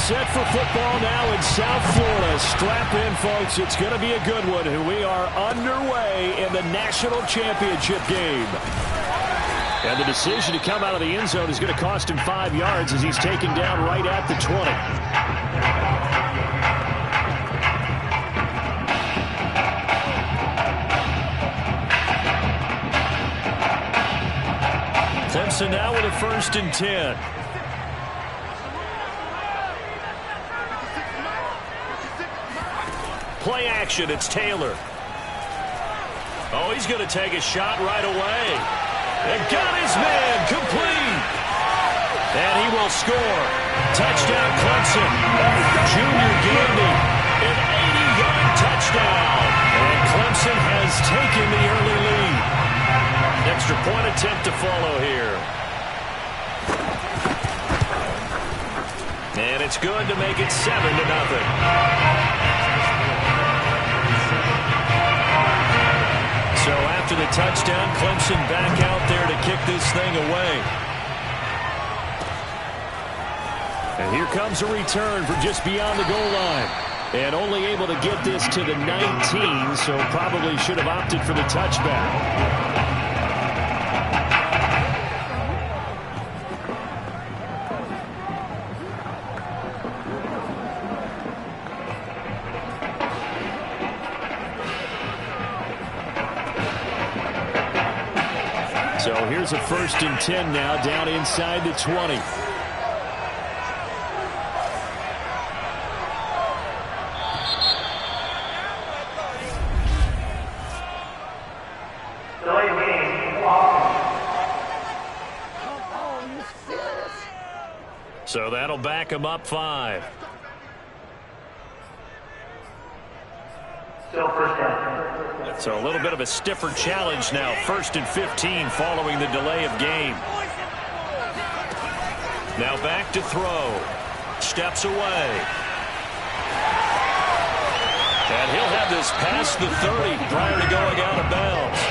set for football now in South Florida. Strap in, folks. It's going to be a good one. We are underway in the national championship game. And the decision to come out of the end zone is going to cost him 5 yards as he's taken down right at the 20. Clemson now with a 1st and 10. Play action, it's Taylor. Oh, he's going to take a shot right away. And got his man complete. And he will score. Touchdown Clemson. Junior Gandy, an 80-yard touchdown. And Clemson has taken the early lead. Extra point attempt to follow here. And it's good to make it 7-0. So after the touchdown, Clemson back out there to kick this thing away. And here comes a return from just beyond the goal line. And only able to get this to the 19, so probably should have opted for the touchback. So here's a 1st and 10 now down inside the 20. So that'll back him up 5. Still 1st down. So a little bit of a stiffer challenge now. 1st and 15 following the delay of game. Now back to throw. Steps away. And he'll have this past the 30 prior to going out of bounds.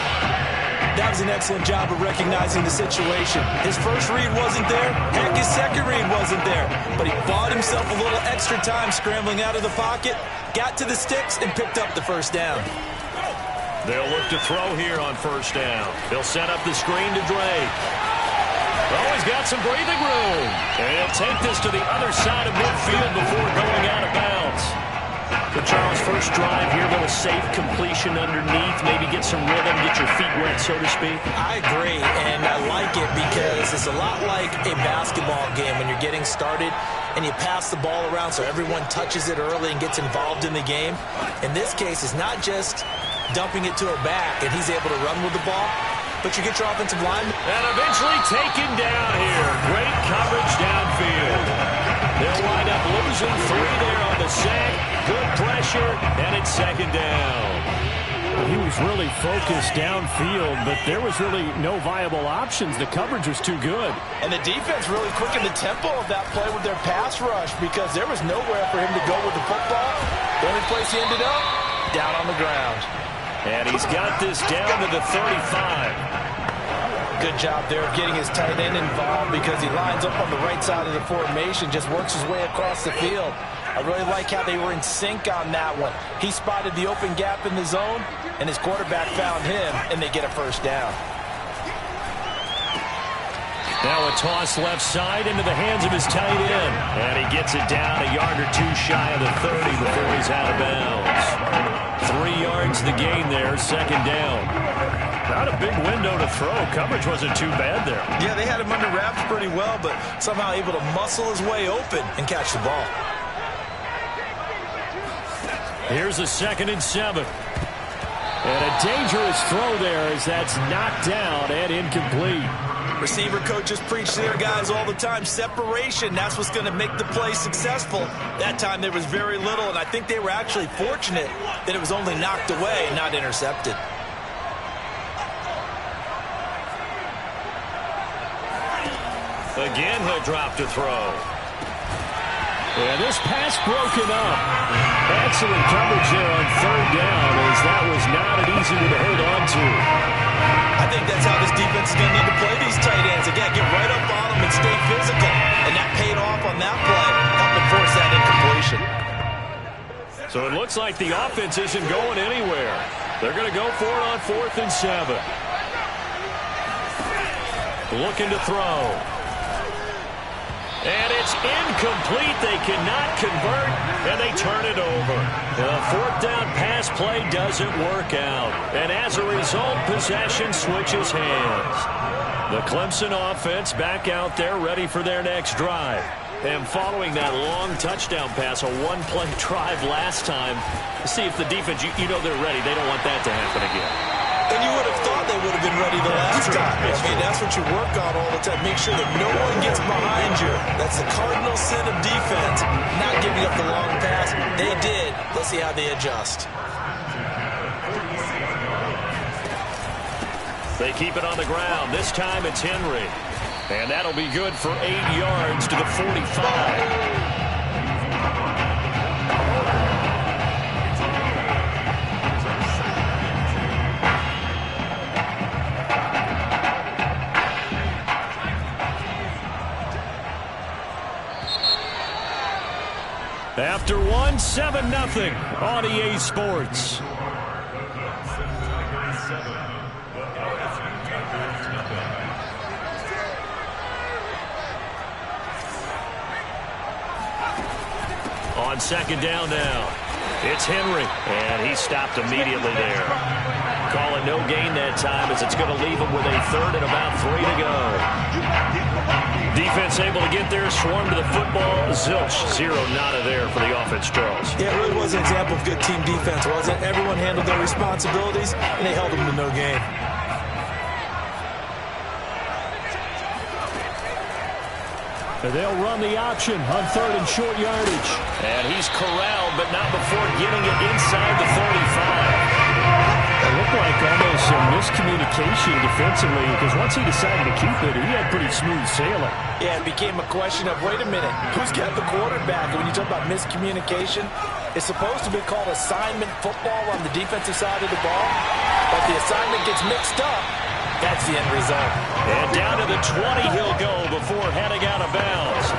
That was an excellent job of recognizing the situation. His first read wasn't there. Heck, his second read wasn't there. But he bought himself a little extra time scrambling out of the pocket, got to the sticks, and picked up the 1st down. They'll look to throw here on 1st down. They'll set up the screen to Drake. Oh, he's got some breathing room. And he'll take this to the other side of midfield before going out of bounds. So Charles, first drive here, little safe completion underneath, maybe get some rhythm, get your feet wet, so to speak. I agree, and I like it because it's a lot like a basketball game when you're getting started and you pass the ball around so everyone touches it early and gets involved in the game. In this case, it's not just dumping it to a back and he's able to run with the ball, but you get your offensive lineman. And eventually taken down here. Great coverage downfield. They'll wind up losing 3 there on the sack. Good pressure, and it's 2nd down. He was really focused downfield, but there was really no viable options. The coverage was too good. And the defense really quickened the tempo of that play with their pass rush because there was nowhere for him to go with the football. The only place he ended up, down on the ground. And he's got this down to the 35. Good job there of getting his tight end involved because he lines up on the right side of the formation, just works his way across the field. I really like how they were in sync on that one. He spotted the open gap in the zone, and his quarterback found him, and they get a 1st down. Now a toss left side into the hands of his tight end. And he gets it down a yard or 2 shy of the 30 before he's out of bounds. 3 yards the gain there, 2nd down. Not a big window to throw. Coverage wasn't too bad there. Yeah, they had him under wraps pretty well, but somehow able to muscle his way open and catch the ball. Here's a 2nd and 7. And a dangerous throw there as that's knocked down and incomplete. Receiver coaches preach to their guys all the time. Separation, that's what's going to make the play successful. That time there was very little, and I think they were actually fortunate that it was only knocked away and not intercepted. Again, he'll drop to throw. And this pass broken up. Excellent coverage there on 3rd down as that was not an easy one to hold on to. I think that's how this defense is going to need to play these tight ends. Again, get right up on them and stay physical. And that paid off on that play, helping force that So it looks like the offense isn't going anywhere. They're going to go for it on 4th and 7. Looking to throw. And it's incomplete. They cannot convert, and they turn it over. The 4th down pass play doesn't work out. And as a result, possession switches hands. The Clemson offense back out there ready for their next drive. And following that long touchdown pass, a one-play drive last time, see if the defense, you know they're ready. They don't want that to happen again. And you would have thought they would have been ready the last time. I mean, that's what you work on all the time. Make sure that no one gets behind you. That's the cardinal sin of defense, not giving up the long pass. They did. Let's see how they adjust. They keep it on the ground. This time it's Henry. And that'll be good for 8 yards to the 45. After one, 7-0 on EA Sports. On 2nd down now, it's Henry, and he stopped immediately there. Call it no gain that time as it's going to leave him with a 3rd and about 3 to go. Defense able to get there, swarm to the football. Zilch, 0 nada there for the offense, Charles. Yeah, it really was an example of good team defense, wasn't it? Everyone handled their responsibilities, and they held them to no gain. They'll run the option on 3rd and short yardage. And he's corralled, but not before getting it inside the 35. It looked like almost some miscommunication defensively, because once he decided to keep it, he had pretty smooth sailing. Yeah, it became a question of, wait a minute, who's got the quarterback? And when you talk about miscommunication, it's supposed to be called assignment football on the defensive side of the ball, but the assignment gets mixed up. That's the end result. And down to the 20 he'll go before heading out of bounds.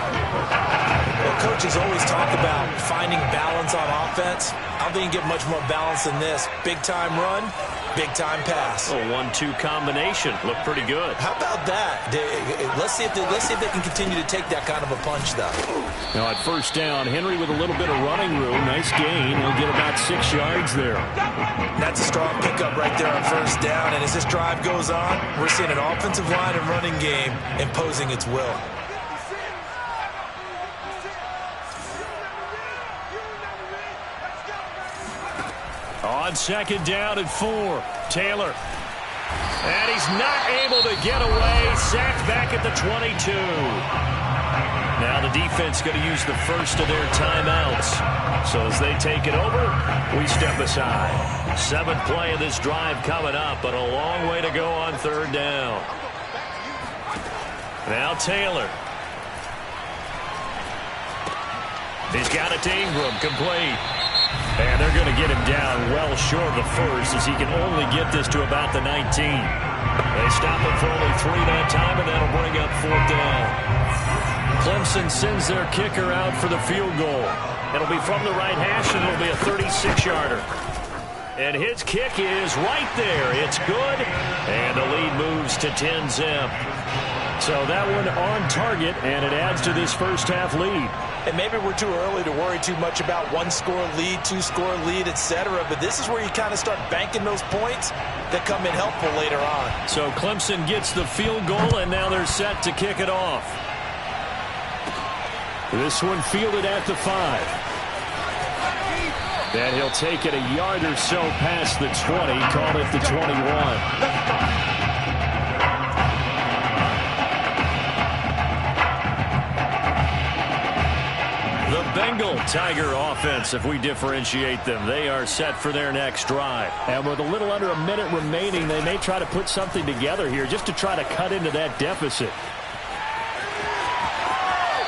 Well, coaches always talk about finding balance on offense. I don't think you get much more balance than this. Big-time run, big-time pass. A 1-2 combination. Looked pretty good. How about that? Let's see if they can continue to take that kind of a punch, though. Now at 1st down, Henry with a little bit of running room. Nice gain. He'll get about 6 yards there. That's a strong pickup right there on 1st down. And as this drive goes on, we're seeing an offensive line and running game imposing its will. On 2nd down and 4, Taylor. And he's not able to get away. Sacked back at the 22. Now the defense going to use the first of their timeouts. So as they take it over, we step aside. 7th play of this drive coming up, but a long way to go on 3rd down. Now Taylor. He's got it to Ingram, complete. And they're going to get him down well short of the first, as he can only get this to about the 19. They stop him for only 3 that time, and that'll bring up 4th down. Clemson sends their kicker out for the field goal. It'll be from the right hash, and it'll be a 36-yarder. And his kick is right there. It's good, and the lead moves to 10-zip. So that one on target, and it adds to this first-half lead. And maybe we're too early to worry too much about 1-score lead, 2-score lead, etc. But this is where you kind of start banking those points that come in helpful later on. So Clemson gets the field goal, and now they're set to kick it off. This one fielded at the 5. And he'll take it a yard or so past the 20, call it the 21. Bengal Tiger offense, if we differentiate them, they are set for their next drive. And with a little under a minute remaining, they may try to put something together here just to try to cut into that deficit.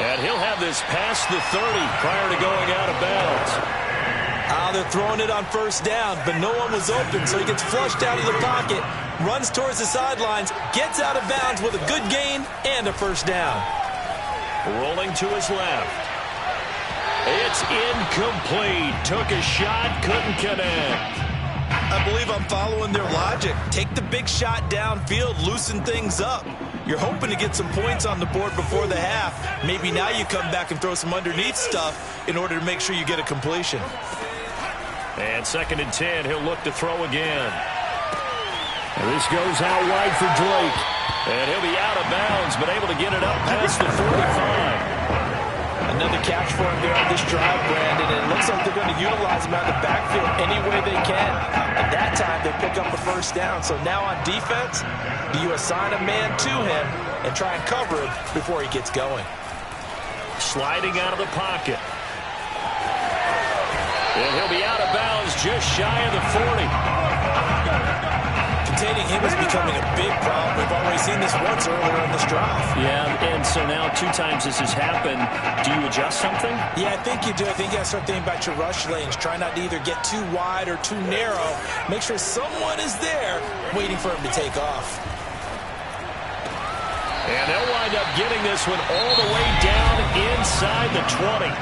And he'll have this past the 30 prior to going out of bounds. They're throwing it on 1st down, but no one was open, so he gets flushed out of the pocket, runs towards the sidelines, gets out of bounds with a good gain and a 1st down. Rolling to his left. It's incomplete. Took a shot, couldn't connect. I believe I'm following their logic. Take the big shot downfield, loosen things up. You're hoping to get some points on the board before the half. Maybe now you come back and throw some underneath stuff in order to make sure you get a completion. And 2nd and 10, he'll look to throw again. And this goes out wide for Drake. And he'll be out of bounds, but able to get it up past the 45. Another catch for him there on this drive, Brandon, and it looks like they're going to utilize him out of the backfield any way they can. At that time, they pick up a first down. So now on defense, do you assign a man to him and try and cover him before he gets going? Sliding out of the pocket. And he'll be out of bounds just shy of the 40. Containing him is becoming a big problem. We've already seen this once earlier in this drive. Yeah, and so now 2 times this has happened. Do you adjust something? Yeah, I think you do. I think you got to start thinking about your rush lanes. Try not to either get too wide or too narrow. Make sure someone is there waiting for him to take off. And they'll wind up getting this one all the way down inside the 20.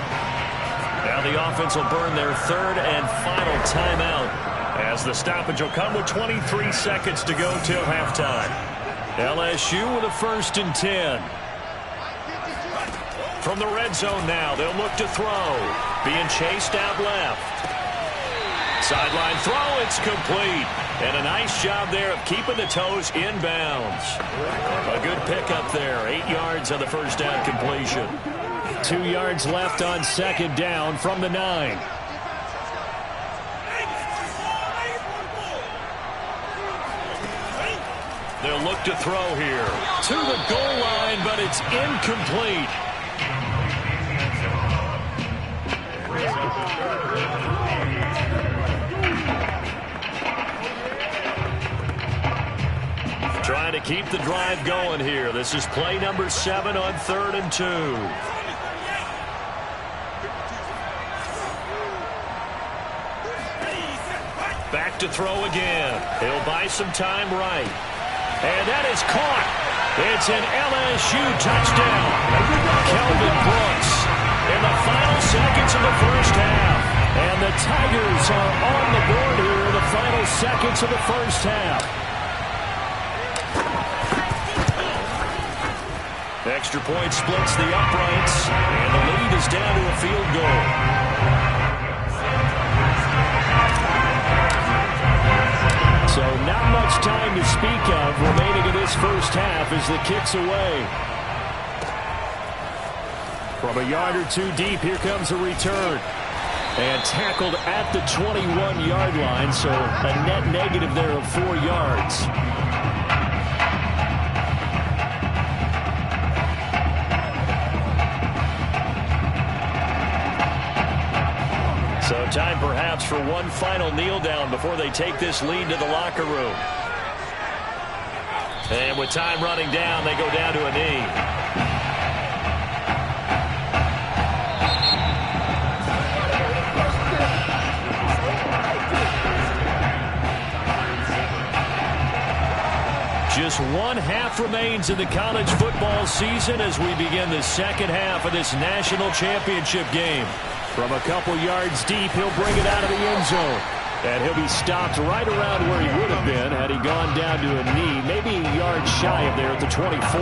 Now the offense will burn their 3rd and final timeout, as the stoppage will come with 23 seconds to go till halftime. LSU with a 1st and 10. From the red zone now, they'll look to throw. Being chased out left. Sideline throw, it's complete. And a nice job there of keeping the toes in bounds. A good pickup there. 8 yards on the first down completion. 2 yards left on 2nd down from the 9. They'll look to throw here. To the goal line, but it's incomplete. Trying to keep the drive going here. This is play number 7 on 3rd and 2. Back to throw again. He'll buy some time right. And that is caught. It's an LSU touchdown. Kelvin Brooks in the final seconds of the first half. And the Tigers are on the board here in the final seconds of the first half. Extra point splits the uprights, and the lead is down to a field goal. So not much time to speak of remaining in this first half as the kick's away. From a yard or 2 deep, here comes a return. And tackled at the 21-yard line, so a net negative there of 4 yards. So time perhaps for one final kneel down before they take this lead to the locker room. And with time running down, they go down to a knee. Just 1 half remains in the college football season as we begin the second half of this national championship game. From a couple yards deep, he'll bring it out of the end zone. And he'll be stopped right around where he would have been had he gone down to a knee, maybe a yard shy of there at the 24.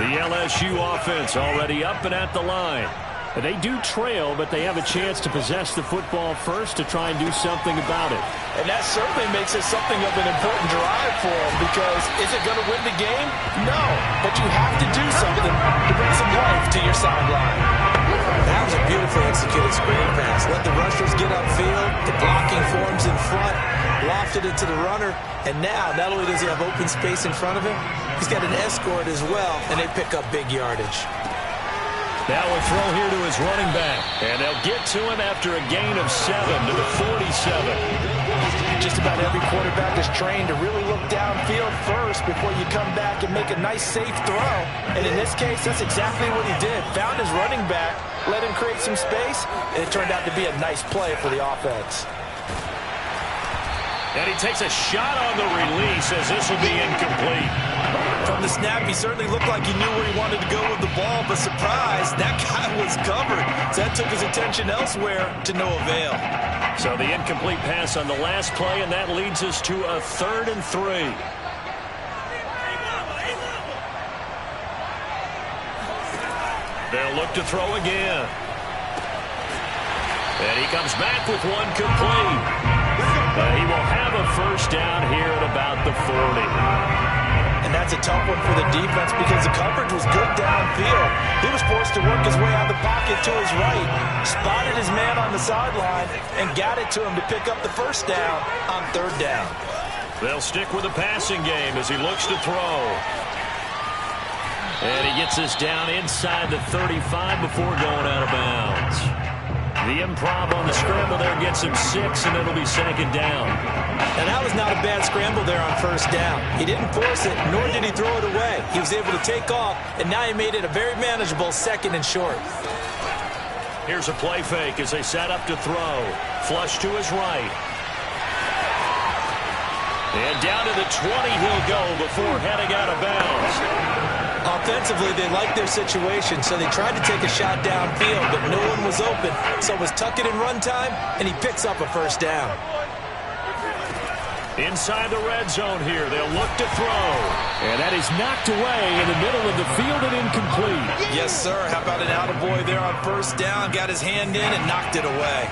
The LSU offense already up and at the line. They do trail, but they have a chance to possess the football first to try and do something about it. And that certainly makes it something of an important drive for them, because is it going to win the game? No, but you have to do something to bring some life to your sideline. That was a beautifully executed screen pass. Let the rushers get upfield. The blocking forms in front. Lofted it to the runner. And now, not only does he have open space in front of him, he's got an escort as well, and they pick up big yardage. Now a throw here to his running back. And they'll get to him after a gain of 7 to the 47. Just about every quarterback is trained to really look downfield first before you come back and make a nice, safe throw. And in this case, that's exactly what he did. Found his running back, let him create some space, and it turned out to be a nice play for the offense. And he takes a shot on the release as this will be incomplete. From the snap, he certainly looked like he knew where he wanted to go with the ball, but surprise, that guy was covered. So that took his attention elsewhere to no avail. So the incomplete pass on the last play, and that leads us to a 3rd and 3. They'll look to throw again. And he comes back with one complete. He will have a first down here at about the 40. And that's a tough one for the defense because the coverage was good downfield. He was forced to work his way out of the pocket to his right, spotted his man on the sideline, and got it to him to pick up the first down on 3rd down. They'll stick with the passing game as he looks to throw. And he gets this down inside the 35 before going out of bounds. The improv on the scramble there gets him 6, and it'll be 2nd down. And that was not a bad scramble there on 1st down. He didn't force it, nor did he throw it away. He was able to take off, and now he made it a very manageable 2nd and short. Here's a play fake as they set up to throw. Flush to his right. And down to the 20 he'll go before heading out of bounds. Offensively, they liked their situation, so they tried to take a shot downfield, but no one was open. So it was tuck it in run time, and he picks up a 1st down. Inside the red zone here, they'll look to throw. And that is knocked away in the middle of the field and incomplete. Yes, sir. How about an attaboy there on 1st down? Got his hand in and knocked it away.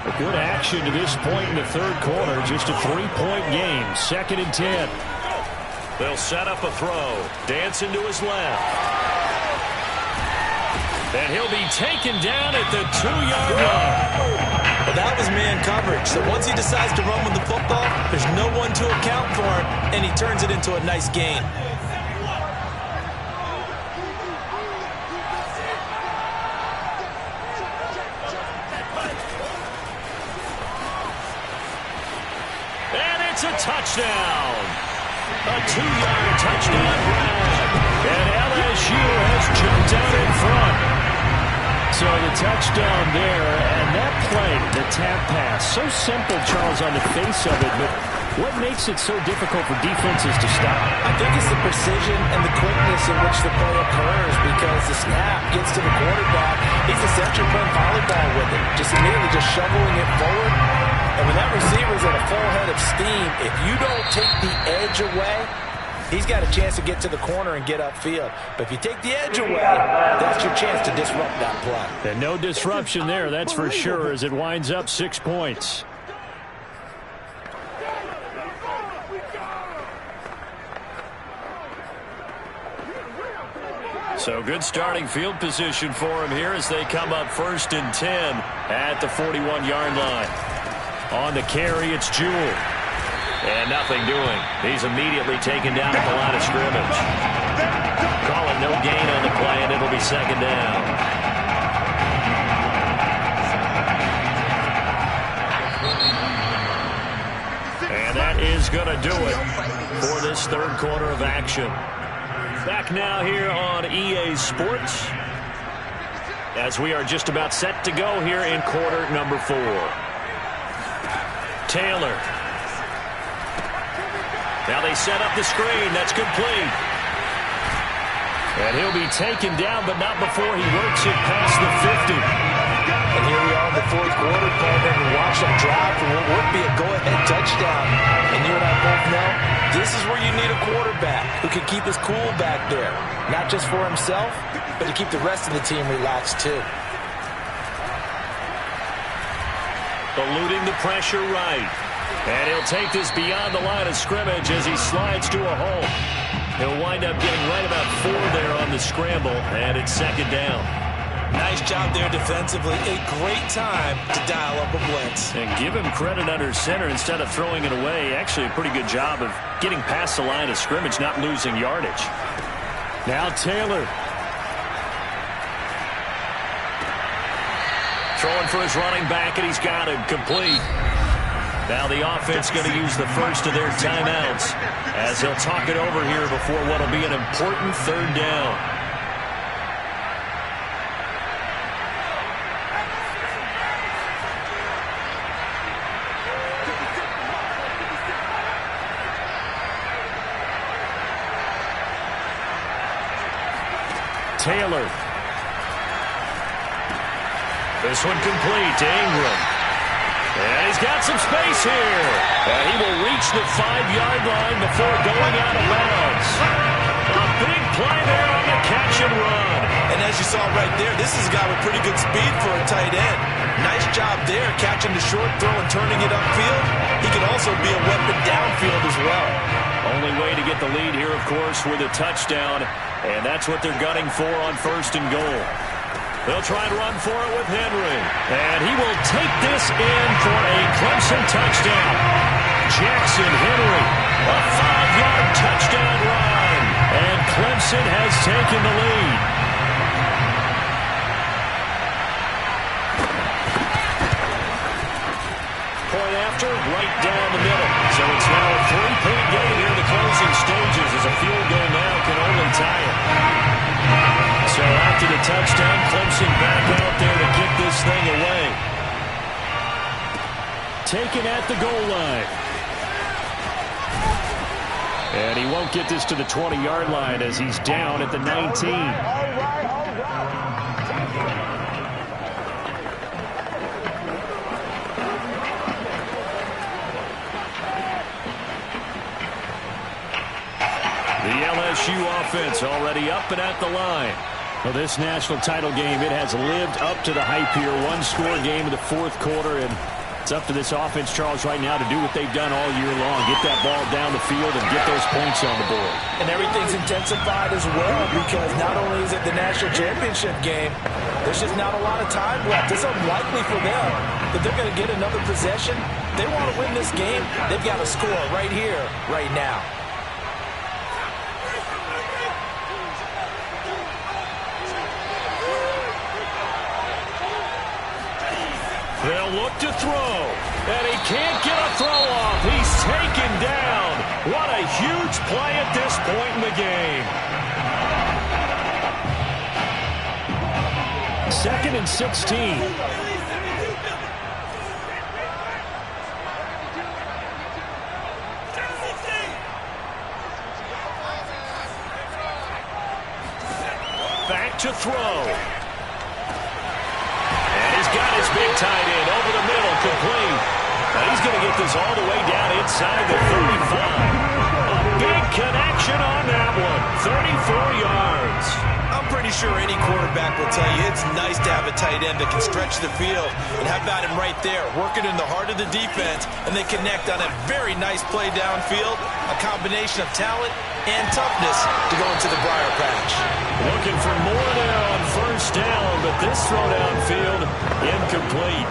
A good action to this point in the 3rd quarter. Just a 3-point game. 2nd and 10. They'll set up a throw. Dancing to his left. And he'll be taken down at the 2-yard line. Well, that was man coverage. So once he decides to run with the football, there's no one to account for him, and he turns it into a nice gain. And it's a touchdown. A 2-yard touchdown grab. And LSU has jumped out in front. So the touchdown there, and that play, the tap pass, so simple, Charles, on the face of it, but what makes it so difficult for defenses to stop? I think it's the precision and the quickness in which the play occurs because the snap gets to the quarterback. He's essentially playing volleyball with it, just immediately just shoveling it forward. And when that receiver's at a full head of steam, if you don't take the edge away, he's got a chance to get to the corner and get upfield. But if you take the edge away, that's your chance to disrupt that play. And no disruption there, that's for sure, as it winds up 6 points. So good starting field position for him here as they come up 1st and 10 at the 41-yard line. On the carry, it's Jewell. And nothing doing. He's immediately taken down at the line of scrimmage. Call it no gain on the play, and it'll be 2nd down. And that is going to do it for this 3rd quarter of action. Back now here on EA Sports as we are just about set to go here in quarter number 4. Taylor. Now they set up the screen. That's complete. And he'll be taken down, but not before he works it past the 50. And here we are in the 4th quarter, Coleman, and watch them drive for what would be a go-ahead touchdown. And you and I both know this is where you need a quarterback who can keep his cool back there. Not just for himself, but to keep the rest of the team relaxed too. Eluding the pressure right. And he'll take this beyond the line of scrimmage as he slides to a hole. He'll wind up getting right about 4 there on the scramble, and it's 2nd down. Nice job there defensively. A great time to dial up a blitz. And give him credit under center instead of throwing it away. Actually a pretty good job of getting past the line of scrimmage, not losing yardage. Now Taylor. Throwing for his running back, and he's got him complete. Now the offense going to use the first of their timeouts as he'll talk it over here before what will be an important 3rd down. Taylor. This one complete to Ingram. And he's got some space here. And he will reach the 5-yard line before going out of bounds. A big play there on the catch and run. And as you saw right there, this is a guy with pretty good speed for a tight end. Nice job there, catching the short throw and turning it upfield. He can also be a weapon downfield as well. Only way to get the lead here, of course, with a touchdown. And that's what they're gunning for on 1st and goal. They'll try and run for it with Henry. And he will take this in for a Clemson touchdown. Jackson Henry, a 5-yard touchdown run. And Clemson has taken the lead. Point after, right down the middle. So it's now a 3-point game here in the closing stages as a field goal now can only tie it. So after the touchdown, Clemson back out there to kick this thing away. Taken at the goal line. And he won't get this to the 20-yard line as he's down at the 19. The LSU offense already up and at the line. Well, this national title game, it has lived up to the hype here. One-score game in the 4th quarter, and it's up to this offense, Charles, right now to do what they've done all year long. Get that ball down the field and get those points on the board. And everything's intensified as well because not only is it the national championship game, there's just not a lot of time left. It's unlikely for them that they're going to get another possession. They want to win this game. They've got to score right here, right now. They'll look to throw, and he can't get a throw off. He's taken down. What a huge play at this point in the game. 2nd and 16. Back to throw. Got his big tight end over the middle, complete. And he's going to get this all the way down inside the 35. A big connection on that one. 34 yards. I'm pretty sure any quarterback will tell you it's nice to have a tight end that can stretch the field. And how about him right there, working in the heart of the defense, and they connect on a very nice play downfield. A combination of talent and toughness to go into the briar patch. Looking for more there on 1st down, but this throw downfield, incomplete.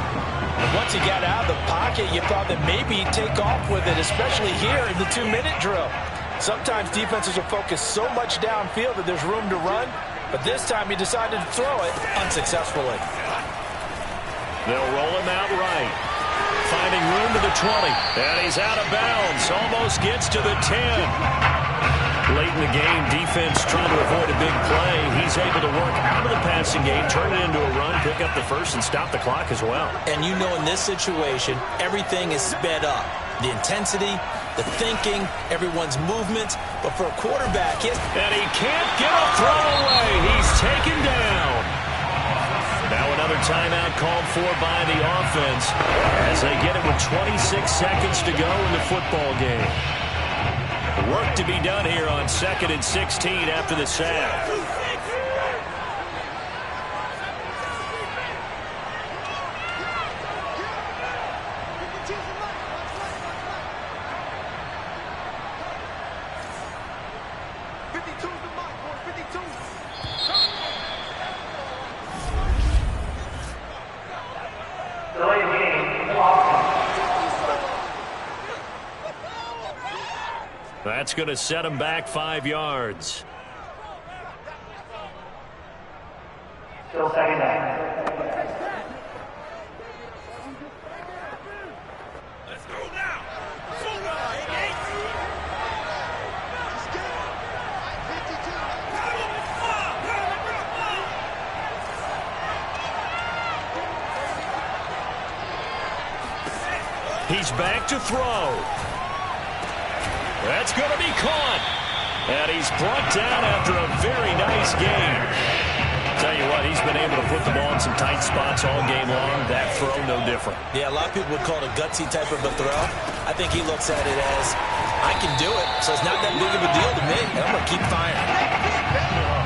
And once he got out of the pocket, you thought that maybe he'd take off with it, especially here in the 2-minute drill. Sometimes defenses will focus so much downfield that there's room to run, but this time he decided to throw it unsuccessfully. They'll roll him out right. Finding room to the 20, and he's out of bounds. Almost gets to the 10. Late in the game, defense trying to avoid a big play. He's able to work out of the passing game, turn it into a run, pick up the first, and stop the clock as well. And you know in this situation, everything is sped up. The intensity, the thinking, everyone's movement. But for a quarterback, and he can't get a throw away. He's taken down. Now another timeout called for by the offense as they get it with 26 seconds to go in the football game. Work to be done here on 2nd and 16 after the sack. That's going to set him back 5 yards. Still 2nd down. Let's go now. He's back to throw. That's going to be caught. And he's brought down after a very nice game. and he's been able to put the ball in some tight spots all game long. That throw, no different. Yeah, a lot of people would call it a gutsy type of a throw. I think he looks at it as, I can do it, so it's not that big of a deal to me, and I'm going to keep firing.